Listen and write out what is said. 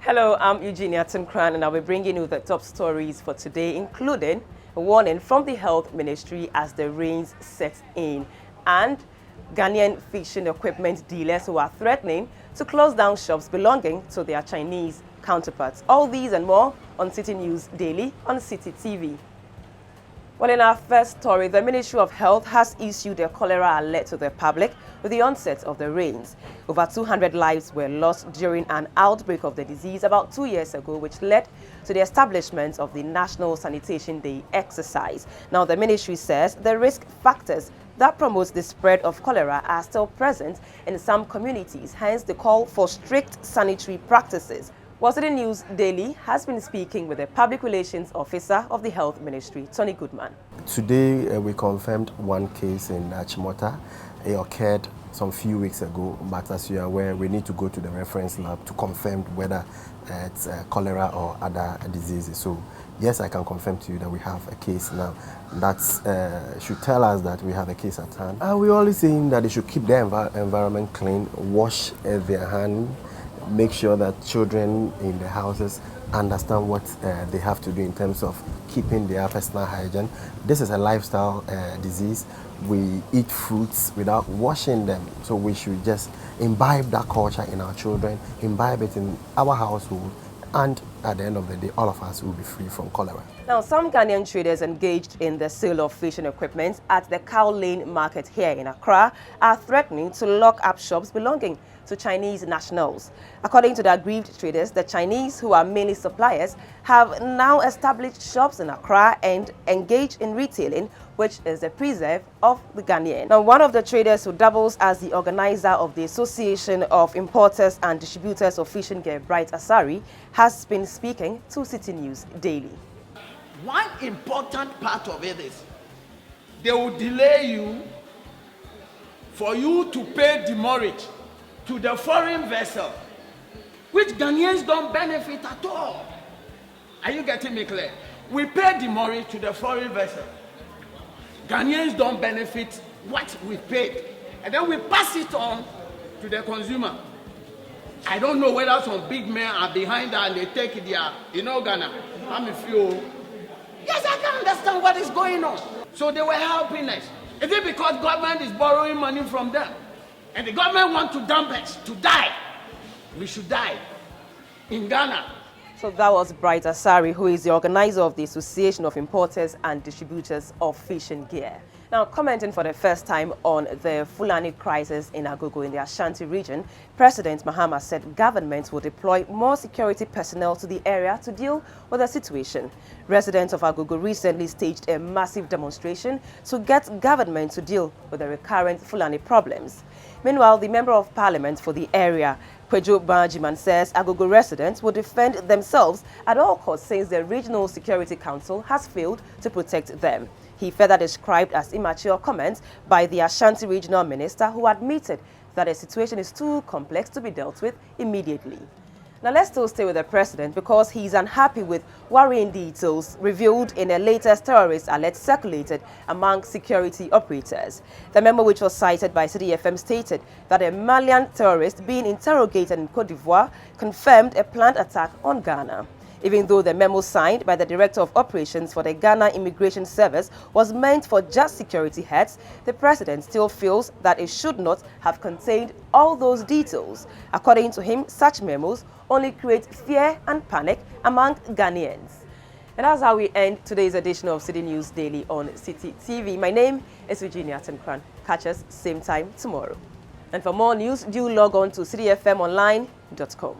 Hello, I'm Eugenia Tenkorang, and I'll be bringing you the top stories for today, including a warning from the Health Ministry as the rains set in, and Ghanaian fishing equipment dealers who are threatening to close down shops belonging to their Chinese counterparts. All these and more on Citi News Daily on CitiTV. Well, in our first story, the Ministry of Health has issued a cholera alert to the public with the onset of the rains. Over 200 lives were lost during an outbreak of the disease about 2 years ago, which led to the establishment of the National Sanitation Day exercise. Now, the ministry says the risk factors that promote the spread of cholera are still present in some communities, hence the call for strict sanitary practices. Citi News Daily has been speaking with the Public Relations Officer of the Health Ministry, Tony Goodman. Today, we confirmed one case in Chimota. It occurred some few weeks ago, but as you are aware, we need to go to the reference lab to confirm whether it's cholera or other diseases. So, yes, I can confirm to you that we have a case now. That should tell us that we have a case at hand. We're always saying that they should keep their environment clean, wash their hands, make sure that children in the houses understand what they have to do in terms of keeping their personal hygiene. This is a lifestyle disease. We eat fruits without washing them, so we should just imbibe that culture in our children, imbibe it in our household, and at the end of the day, all of us will be free from cholera. Now, some Ghanaian traders engaged in the sale of fishing equipment at the Cow Lane market here in Accra are threatening to lock up shops belonging to Chinese nationals. According to the aggrieved traders, the Chinese, who are mainly suppliers, have now established shops in Accra and engaged in retailing, which is the preserve of the Ghanaian. Now, one of the traders who doubles as the organizer of the Association of Importers and Distributors of Fishing Gear, Bright Asari, has been speaking to Citi News Daily. One important part of it is they will delay you for you to pay demurrage to the foreign vessel, which Ghanaians don't benefit at all. Are you getting me clear? We pay demurrage to the foreign vessel. Ghanaians don't benefit what we paid, and then we pass it on to the consumer. I don't know whether some big men are behind that and they take their, Ghana. I'm a few. Yes, I can understand what is going on. So they were helping us. Is it because government is borrowing money from them? And the government wants to dump us to die? We should die in Ghana. So that was Bright Asari, who is the organizer of the Association of Importers and Distributors of Fishing Gear. Now, commenting for the first time on the Fulani Crisis in Agogo in the Ashanti region, President Mahama said government will deploy more security personnel to the area to deal with the situation. Residents of Agogo recently staged a massive demonstration to get government to deal with the recurrent Fulani problems. Meanwhile, the Member of Parliament for the area, Prez Mahama, says Agogo residents will defend themselves at all costs since the Regional Security Council has failed to protect them. He further described as immature comments by the Ashanti Regional Minister, who admitted that the situation is too complex to be dealt with immediately. Now, let's still stay with the president because he's unhappy with worrying details revealed in a latest terrorist alert circulated among security operators. The memo, which was cited by CitiFM, stated that a Malian terrorist being interrogated in Côte d'Ivoire confirmed a planned attack on Ghana. Even though the memo signed by the Director of Operations for the Ghana Immigration Service was meant for just security heads, the president still feels that it should not have contained all those details. According to him, such memos only create fear and panic among Ghanaians. And that's how we end today's edition of Citi News Daily on CitiTV. My name is Eugenia Tenkorang. Catch us same time tomorrow. And for more news, do log on to citifmonline.com.